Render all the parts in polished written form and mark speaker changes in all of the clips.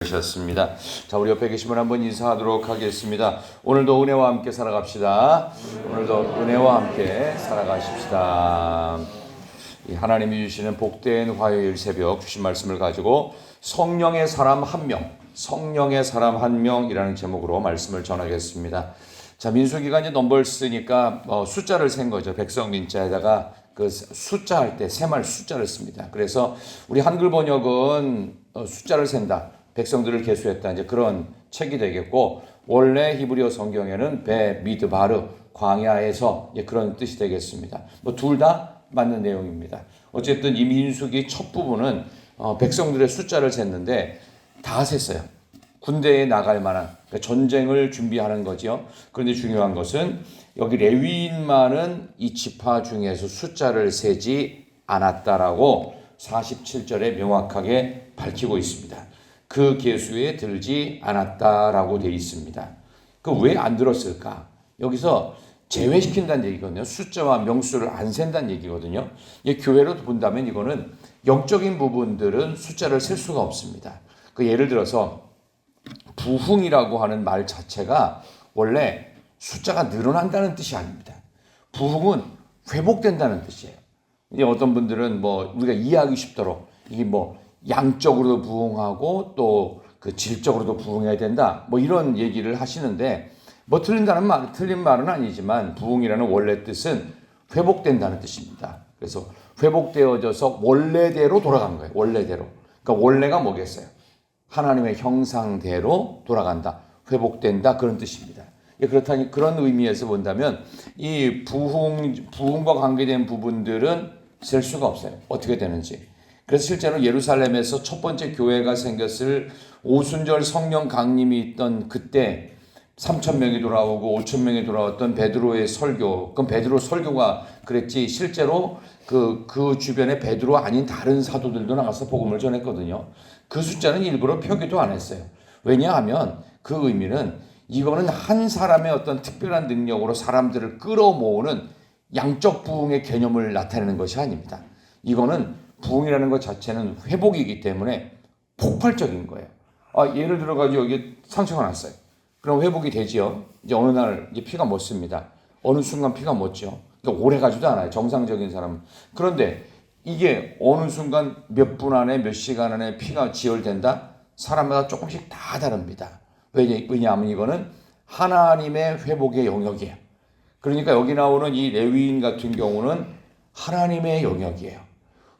Speaker 1: 셨습니다. 자, 우리 옆에 계신 분 한번 인사하도록 하겠습니다. 오늘도 은혜와 함께 살아갑시다. 오늘도 은혜와 함께 살아가십시다. 하나님이 주시는 복된 화요일 새벽 주신 말씀을 가지고 성령의 사람 한 명, 성령의 사람 한 명이라는 제목으로 말씀을 전하겠습니다. 자, 민수기가 이제 넘버스니까 숫자를 센 거죠. 백성민자에다가 그 숫자 할 때 세말 숫자를 씁니다. 그래서 우리 한글 번역은 숫자를 센다, 백성들을 계수했다, 이제 그런 책이 되겠고, 원래 히브리어 성경에는 베 미드바르, 광야에서, 그런 뜻이 되겠습니다. 뭐 둘 다 맞는 내용입니다. 어쨌든 이 민수기 첫 부분은 백성들의 숫자를 셌는데 다 셌어요. 군대에 나갈 만한, 그러니까 전쟁을 준비하는 거죠. 그런데 중요한 것은 여기 레위인만은 이 지파 중에서 숫자를 세지 않았다라고 47절에 명확하게 밝히고 있습니다. 그 계수에 들지 않았다라고 되어 있습니다. 그 왜 안 들었을까? 여기서 제외시킨다는 얘기거든요. 숫자와 명수를 안 센다는 얘기거든요. 교회로 본다면 이거는 영적인 부분들은 숫자를 셀 수가 없습니다. 그 예를 들어서 부흥이라고 하는 말 자체가 원래 숫자가 늘어난다는 뜻이 아닙니다. 부흥은 회복된다는 뜻이에요. 이제 어떤 분들은 우리가 이해하기 쉽도록 이게 양적으로도 부흥하고 또 그 질적으로도 부흥해야 된다, 이런 얘기를 하시는데, 틀린 말은 아니지만 부흥이라는 원래 뜻은 회복된다는 뜻입니다. 그래서 회복되어져서 원래대로 돌아간 거예요. 원래대로. 그러니까 원래가 뭐겠어요? 하나님의 형상대로 돌아간다, 회복된다, 그런 뜻입니다. 그렇다니 그런 의미에서 본다면 이 부흥과 관계된 부분들은 셀 수가 없어요. 어떻게 되는지. 그래서 실제로 예루살렘에서 첫 번째 교회가 생겼을 오순절 성령 강림이 있던 그때 3,000명이 돌아오고 5,000명이 돌아왔던 베드로의 설교. 그럼 베드로 설교가 그랬지, 실제로 그 주변에 베드로 아닌 다른 사도들도 나가서 복음을 전했거든요. 그 숫자는 일부러 표기도 안 했어요. 왜냐하면 그 의미는 이거는 한 사람의 어떤 특별한 능력으로 사람들을 끌어모으는 양적 부흥의 개념을 나타내는 것이 아닙니다. 이거는 부흥이라는 것 자체는 회복이기 때문에 폭발적인 거예요. 예를 들어가지고 여기 상처가 났어요. 그럼 회복이 되지요. 이제 어느 날 이제 피가 멎습니다. 어느 순간 피가 멎죠. 그러니까 오래 가지도 않아요, 정상적인 사람은. 그런데 이게 어느 순간 몇 분 안에, 몇 시간 안에 피가 지혈된다? 사람마다 조금씩 다 다릅니다. 왜냐하면 이거는 하나님의 회복의 영역이에요. 그러니까 여기 나오는 이 레위인 같은 경우는 하나님의 영역이에요.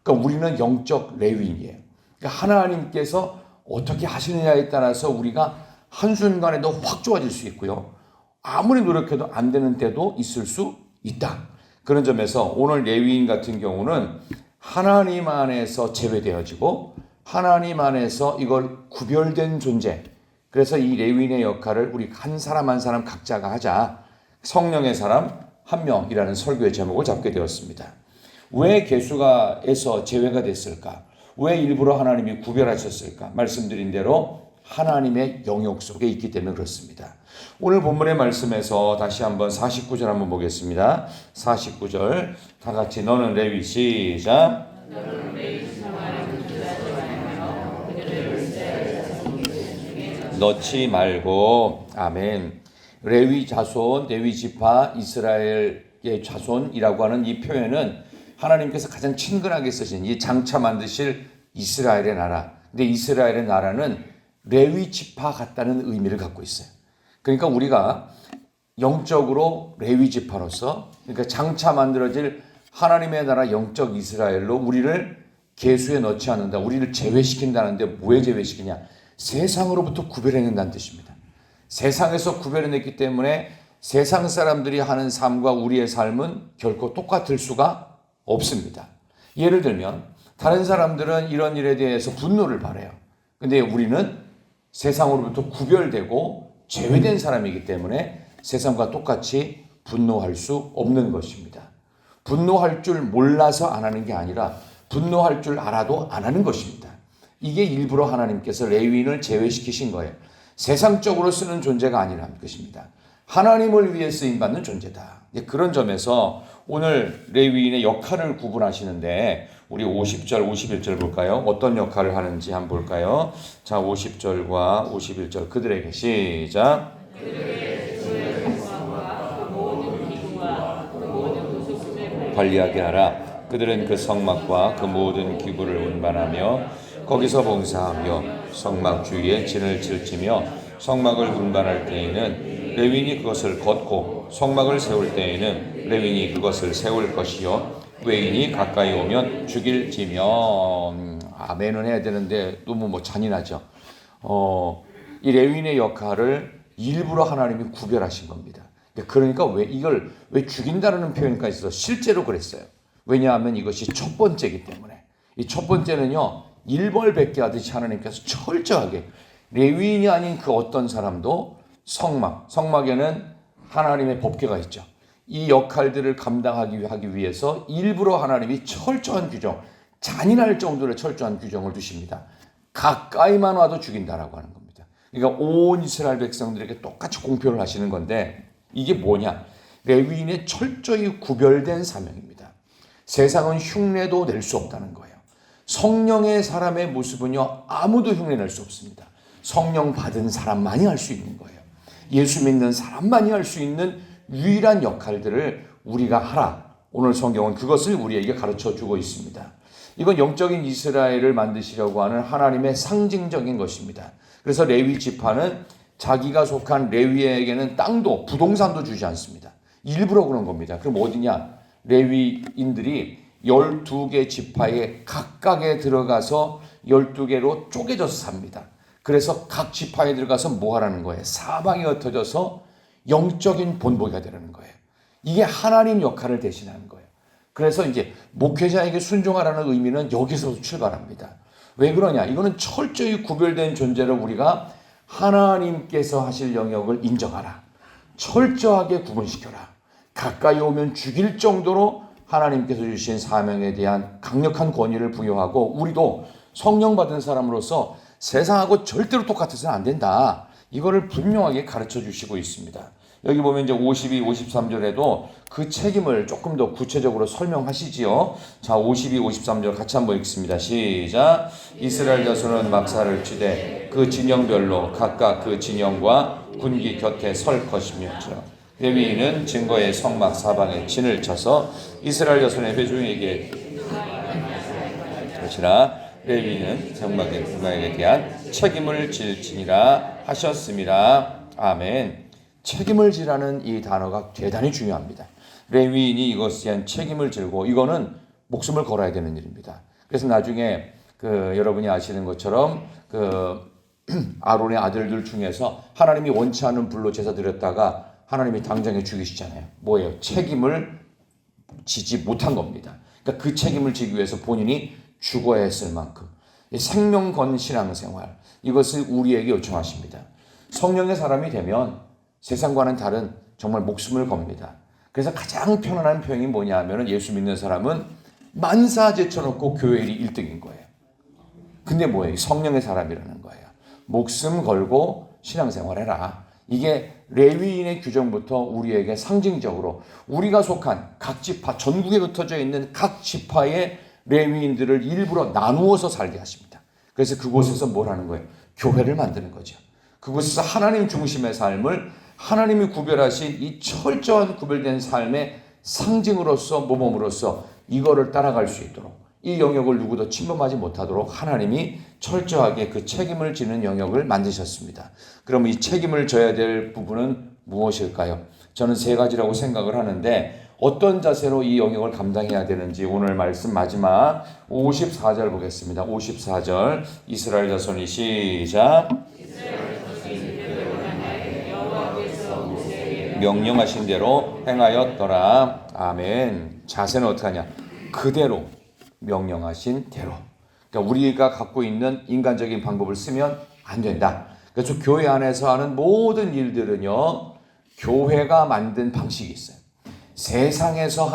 Speaker 1: 그러니까 우리는 영적 레위인이에요. 그러니까 하나님께서 어떻게 하시느냐에 따라서 우리가 한순간에도 확 좋아질 수 있고요, 아무리 노력해도 안 되는 때도 있을 수 있다. 그런 점에서 오늘 레위인 같은 경우는 하나님 안에서 제외되어지고 하나님 안에서 이걸 구별된 존재. 그래서 이 레위인의 역할을 우리 한 사람 한 사람 각자가 하자, 성령의 사람 한 명이라는 설교의 제목을 잡게 되었습니다. 왜 계수가에서 제외가 됐을까? 왜 일부러 하나님이 구별하셨을까? 말씀드린 대로 하나님의 영역 속에 있기 때문에 그렇습니다. 오늘 본문의 말씀에서 다시 한번 49절 한번 보겠습니다. 49절 다 같이, 너는 레위, 시작. 넣지 말고. 아멘. 레위 자손, 레위 지파, 이스라엘의 자손이라고 하는 이 표현은 하나님께서 가장 친근하게 쓰신 이 장차 만드실 이스라엘의 나라. 근데 이스라엘의 나라는 레위 지파 같다는 의미를 갖고 있어요. 그러니까 우리가 영적으로 레위 지파로서, 그러니까 장차 만들어질 하나님의 나라 영적 이스라엘로 우리를 계수에 넣지 않는다, 우리를 제외시킨다는데, 왜 제외시키냐? 세상으로부터 구별해낸다는 뜻입니다. 세상에서 구별해냈기 때문에 세상 사람들이 하는 삶과 우리의 삶은 결코 똑같을 수가 없습니다. 예를 들면 다른 사람들은 이런 일에 대해서 분노를 발해요. 근데 우리는 세상으로부터 구별되고 제외된 사람이기 때문에 세상과 똑같이 분노할 수 없는 것입니다. 분노할 줄 몰라서 안 하는 게 아니라 분노할 줄 알아도 안 하는 것입니다. 이게 일부러 하나님께서 레위인을 제외시키신 거예요. 세상적으로 쓰는 존재가 아니라는 것입니다. 하나님을 위해 쓰임받는 존재다. 그런 점에서 오늘 레위인의 역할을 구분하시는데, 우리 50절, 51절 볼까요? 어떤 역할을 하는지 한번 볼까요? 자, 50절과 51절 그들에게 시작. 관리하게 하라. 그들은 그 성막과 그 모든 기구를 운반하며 거기서 봉사하며 성막 주위에 진을 칠지며 성막을 운반할 때에는 레위인이 그것을 걷고 성막을 세울 때에는 레위인이 그것을 세울 것이요 외인이 가까이 오면 죽일지며. 아멘은 해야 되는데 너무 잔인하죠. 이 레위인의 역할을 일부러 하나님이 구별하신 겁니다. 그러니까 왜 죽인다는 표현까지 있어서 실제로 그랬어요. 왜냐하면 이것이 첫 번째이기 때문에. 이 첫 번째는요, 일벌백계 하듯이 하나님께서 철저하게 레위인이 아닌 그 어떤 사람도 성막에는 하나님의 법궤가 있죠. 이 역할들을 감당하기 위해서 일부러 하나님이 철저한 규정, 잔인할 정도로 철저한 규정을 두십니다. 가까이만 와도 죽인다라고 하는 겁니다. 그러니까 온 이스라엘 백성들에게 똑같이 공표를 하시는 건데 이게 뭐냐? 레위인의 철저히 구별된 사명입니다. 세상은 흉내도 낼 수 없다는 거예요. 성령의 사람의 모습은요, 아무도 흉내낼 수 없습니다. 성령 받은 사람만이 할 수 있는 거예요. 예수 믿는 사람만이 할 수 있는 유일한 역할들을 우리가 하라. 오늘 성경은 그것을 우리에게 가르쳐 주고 있습니다. 이건 영적인 이스라엘을 만드시려고 하는 하나님의 상징적인 것입니다. 그래서 레위 지파는 자기가 속한 레위에게는 땅도 부동산도 주지 않습니다. 일부러 그런 겁니다. 그럼 어디냐? 레위인들이 12개 지파에 각각에 들어가서 12개로 쪼개져서 삽니다. 그래서 각 지파에 들어가서 뭐 하라는 거예요? 사방에 흩어져서 영적인 본보기가 되라는 거예요. 이게 하나님 역할을 대신하는 거예요. 그래서 이제 목회자에게 순종하라는 의미는 여기서 출발합니다. 왜 그러냐? 이거는 철저히 구별된 존재를 우리가 하나님께서 하실 영역을 인정하라. 철저하게 구분시켜라. 가까이 오면 죽일 정도로 하나님께서 주신 사명에 대한 강력한 권위를 부여하고 우리도 성령 받은 사람으로서 세상하고 절대로 똑같아서는 안 된다. 이거를 분명하게 가르쳐 주시고 있습니다. 여기 보면 이제 52, 53절에도 그 책임을 조금 더 구체적으로 설명하시지요. 자, 52, 53절 같이 한번 읽습니다. 시작. 이스라엘 자손은 막사를 치되 그 진영별로 각각 그 진영과 군기 곁에 설 것이며 레위인은 증거의 성막 사방에 진을 쳐서 이스라엘 자손의 회중에게 그렇지나 레위인은 성막에 대한 책임을 질지니라 하셨습니다. 아멘. 책임을 지라는 이 단어가 대단히 중요합니다. 레위인이 이것에 대한 책임을 지고 이거는 목숨을 걸어야 되는 일입니다. 그래서 나중에 여러분이 아시는 것처럼 아론의 아들들 중에서 하나님이 원치 않은 불로 제사 드렸다가 하나님이 당장에 죽이시잖아요. 뭐예요? 책임을 지지 못한 겁니다. 그러니까 그 책임을 지기 위해서 본인이 죽어야 했을 만큼 생명 건 신앙생활 이것을 우리에게 요청하십니다. 성령의 사람이 되면 세상과는 다른 정말 목숨을 겁니다. 그래서 가장 편안한 표현이 뭐냐 하면 예수 믿는 사람은 만사 제쳐놓고 교회 일이 1등인 거예요. 근데 뭐예요? 성령의 사람이라는 거예요. 목숨 걸고 신앙생활해라. 이게 레위인의 규정부터 우리에게 상징적으로 우리가 속한 각 지파, 전국에 흩어져 있는 각 지파의 레위인들을 일부러 나누어서 살게 하십니다. 그래서 그곳에서 뭘 하는 거예요? 교회를 만드는 거죠. 그곳에서 하나님 중심의 삶을 하나님이 구별하신 이 철저한 구별된 삶의 상징으로서 모범으로서 이거를 따라갈 수 있도록 이 영역을 누구도 침범하지 못하도록 하나님이 철저하게 그 책임을 지는 영역을 만드셨습니다. 그럼 이 책임을 져야 될 부분은 무엇일까요? 저는 세 가지라고 생각을 하는데 어떤 자세로 이 영역을 감당해야 되는지 오늘 말씀 마지막 54절 보겠습니다. 54절 이스라엘 자손이 시작. 명령하신 대로 행하였더라. 아멘. 자세는 어떻게 하냐? 그대로 명령하신 대로. 그러니까 우리가 갖고 있는 인간적인 방법을 쓰면 안 된다. 그래서 교회 안에서 하는 모든 일들은요, 교회가 만든 방식이 있어요. 세상에서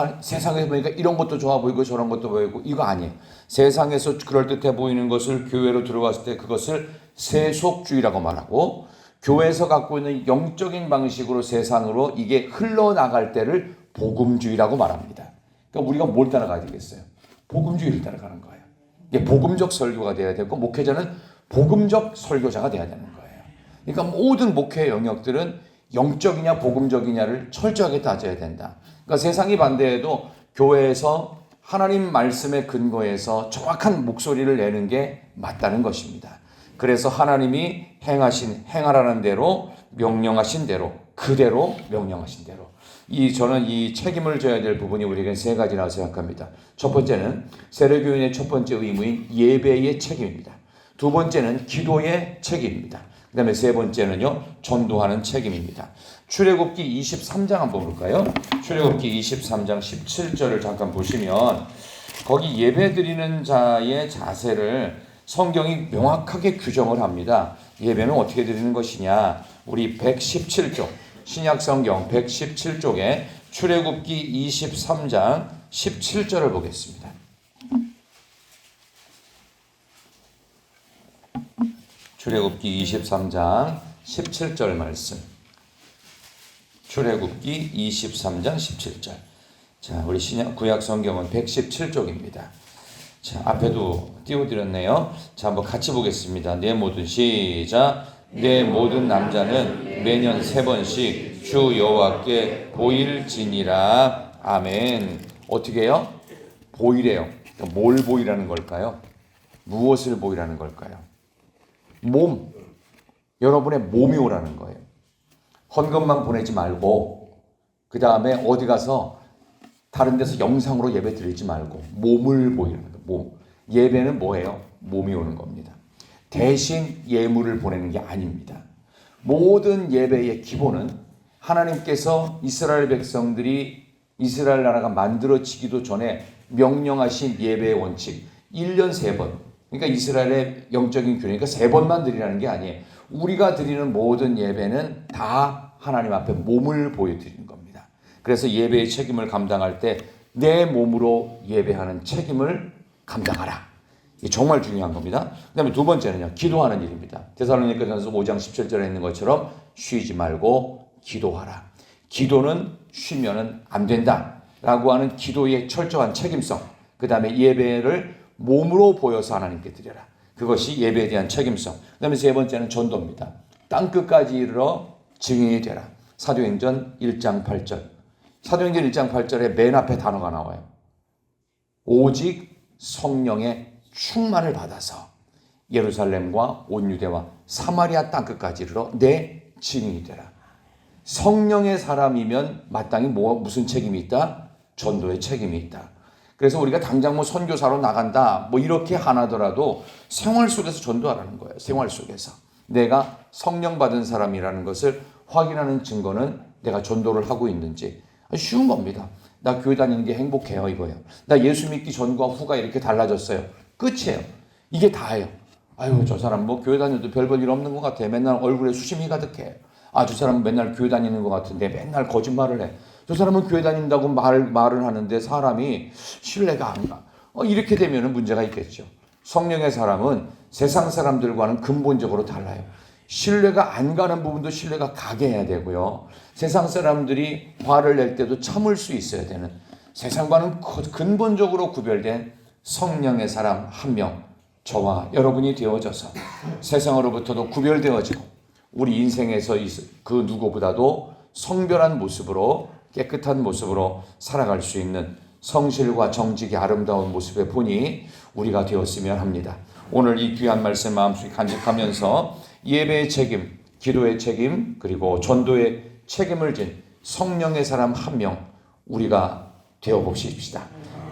Speaker 1: 보니까 이런 것도 좋아 보이고 저런 것도 보이고 이거 아니에요. 세상에서 그럴듯해 보이는 것을 교회로 들어갔을 때 그것을 세속주의라고 말하고 교회에서 갖고 있는 영적인 방식으로 세상으로 이게 흘러나갈 때를 복음주의라고 말합니다. 그러니까 우리가 뭘 따라가야 되겠어요? 복음주의를 따라가는 거예요. 이게 복음적 설교가 돼야 되고 목회자는 복음적 설교자가 돼야 되는 거예요. 그러니까 모든 목회의 영역들은 영적이냐 복음적이냐를 철저하게 따져야 된다. 그러니까 세상이 반대해도 교회에서 하나님 말씀의 근거에서 정확한 목소리를 내는 게 맞다는 것입니다. 그래서 하나님이 행하라는 대로 명령하신 대로 그대로 명령하신 대로 저는 이 책임을 져야 될 부분이 우리에게 세 가지라고 생각합니다. 첫 번째는 세례교인의 첫 번째 의무인 예배의 책임입니다. 두 번째는 기도의 책임입니다. 그 다음에 세 번째는요, 전도하는 책임입니다. 출애굽기 23장 한번 볼까요? 출애굽기 23장 17절을 잠깐 보시면 거기 예배드리는 자의 자세를 성경이 명확하게 규정을 합니다. 예배는 어떻게 드리는 것이냐? 우리 117쪽 신약성경 117쪽에 출애굽기 23장 17절을 보겠습니다. 출애굽기 23장 17절 말씀. 출애굽기 23장 17절. 자, 우리 구약 성경은 117쪽입니다. 자, 앞에도 띄워드렸네요. 자, 한번 같이 보겠습니다. 내 모든 시작. 내 모든 남자는 매년 3번씩 주 여호와께 보일지니라. 아멘. 어떻게 해요? 보이래요. 그러니까 뭘 보이라는 걸까요? 무엇을 보이라는 걸까요? 몸. 여러분의 몸이 오라는 거예요. 헌금만 보내지 말고 그 다음에 어디 가서 다른 데서 영상으로 예배 드리지 말고 몸을 보이라는 거예요. 몸. 예배는 뭐예요? 몸이 오는 겁니다. 대신 예물을 보내는 게 아닙니다. 모든 예배의 기본은 하나님께서 이스라엘 백성들이 이스라엘 나라가 만들어지기도 전에 명령하신 예배의 원칙 1년 3번. 그러니까 이스라엘의 영적인 규례니까 3번만 드리라는 게 아니에요. 우리가 드리는 모든 예배는 다 하나님 앞에 몸을 보여드리는 겁니다. 그래서 예배의 책임을 감당할 때 내 몸으로 예배하는 책임을 감당하라. 이게 정말 중요한 겁니다. 그 다음에 두 번째는요, 기도하는 일입니다. 데살로니가전서 5장 17절에 있는 것처럼 쉬지 말고 기도하라. 기도는 쉬면은 안 된다 라고 하는 기도의 철저한 책임성. 그 다음에 예배를 몸으로 보여서 하나님께 드려라. 그것이 예배에 대한 책임성. 그 다음에 세 번째는 전도입니다. 땅끝까지 이르러 증인이 되라. 사도행전 1장 8절. 사도행전 1장 8절에 맨 앞에 단어가 나와요. 오직 성령의 충만을 받아서 예루살렘과 온 유대와 사마리아 땅끝까지 이르러 내 증인이 되라. 성령의 사람이면 마땅히 무슨 책임이 있다? 전도의 책임이 있다. 그래서 우리가 당장 선교사로 나간다 이렇게 안 하더라도 생활 속에서 전도하라는 거예요. 생활 속에서 내가 성령 받은 사람이라는 것을 확인하는 증거는 내가 전도를 하고 있는지. 쉬운 겁니다. 나 교회 다니는 게 행복해요, 이거예요. 나 예수 믿기 전과 후가 이렇게 달라졌어요. 끝이에요. 이게 다예요. 아유, 저 사람 교회 다녀도 별 볼 일 없는 것 같아. 맨날 얼굴에 수심이 가득해. 아, 저 사람은 맨날 교회 다니는 것 같은데 맨날 거짓말을 해. 저 사람은 교회 다닌다고 말을 하는데 사람이 신뢰가 안 가. 이렇게 되면 문제가 있겠죠. 성령의 사람은 세상 사람들과는 근본적으로 달라요. 신뢰가 안 가는 부분도 신뢰가 가게 해야 되고요. 세상 사람들이 화를 낼 때도 참을 수 있어야 되는, 세상과는 근본적으로 구별된 성령의 사람 한 명, 저와 여러분이 되어져서 세상으로부터도 구별되어지고 우리 인생에서 그 누구보다도 성별한 모습으로, 깨끗한 모습으로 살아갈 수 있는 성실과 정직이 아름다운 모습의 본이 우리가 되었으면 합니다. 오늘 이 귀한 말씀 마음속에 간직하면서 예배의 책임, 기도의 책임, 그리고 전도의 책임을 진 성령의 사람 한 명 우리가 되어봅시다.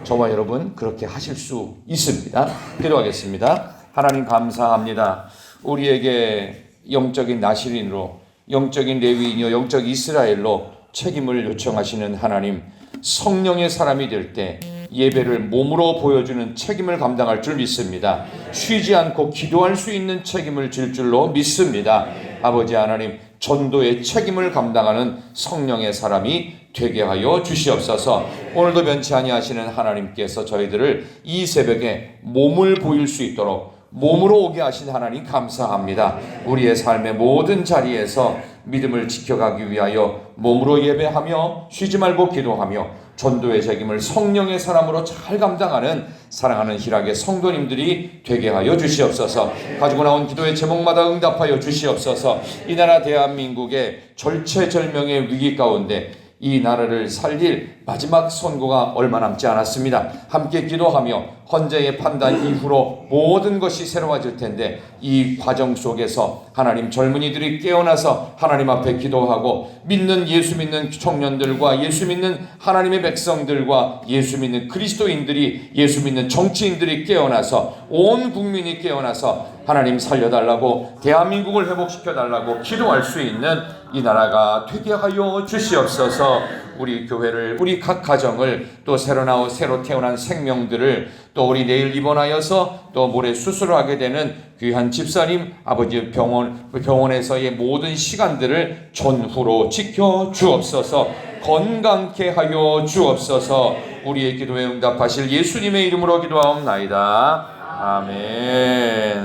Speaker 1: 저와 여러분 그렇게 하실 수 있습니다. 기도하겠습니다. 하나님 감사합니다. 우리에게 영적인 나실인으로, 영적인 레위인이요 영적 이스라엘로 책임을 요청하시는 하나님, 성령의 사람이 될 때 예배를 몸으로 보여주는 책임을 감당할 줄 믿습니다. 쉬지 않고 기도할 수 있는 책임을 질 줄로 믿습니다. 아버지 하나님, 전도의 책임을 감당하는 성령의 사람이 되게 하여 주시옵소서. 오늘도 변치 아니하시는 하나님께서 저희들을 이 새벽에 몸을 보일 수 있도록 몸으로 오게 하신 하나님 감사합니다. 우리의 삶의 모든 자리에서 믿음을 지켜가기 위하여 몸으로 예배하며 쉬지 말고 기도하며 전도의 책임을 성령의 사람으로 잘 감당하는 사랑하는 희락의 성도님들이 되게 하여 주시옵소서. 가지고 나온 기도의 제목마다 응답하여 주시옵소서. 이 나라 대한민국의 절체절명의 위기 가운데 이 나라를 살릴 마지막 선고가 얼마 남지 않았습니다. 함께 기도하며 헌재의 판단 이후로 모든 것이 새로워질 텐데 이 과정 속에서 하나님 젊은이들이 깨어나서 하나님 앞에 기도하고 믿는 예수 믿는 청년들과 예수 믿는 하나님의 백성들과 예수 믿는 그리스도인들이 예수 믿는 정치인들이 깨어나서 온 국민이 깨어나서 하나님 살려달라고 대한민국을 회복시켜달라고 기도할 수 있는 이 나라가 되게 하여 주시옵소서. 우리 교회를 우리 각 가정을 또 새로 태어난 생명들을 또 우리 내일 입원하여서 또 모레 수술을 하게 되는 귀한 집사님 아버지 병원에서의 모든 시간들을 전후로 지켜 주옵소서. 건강케 하여 주옵소서. 우리의 기도에 응답하실 예수님의 이름으로 기도하옵나이다. 아멘.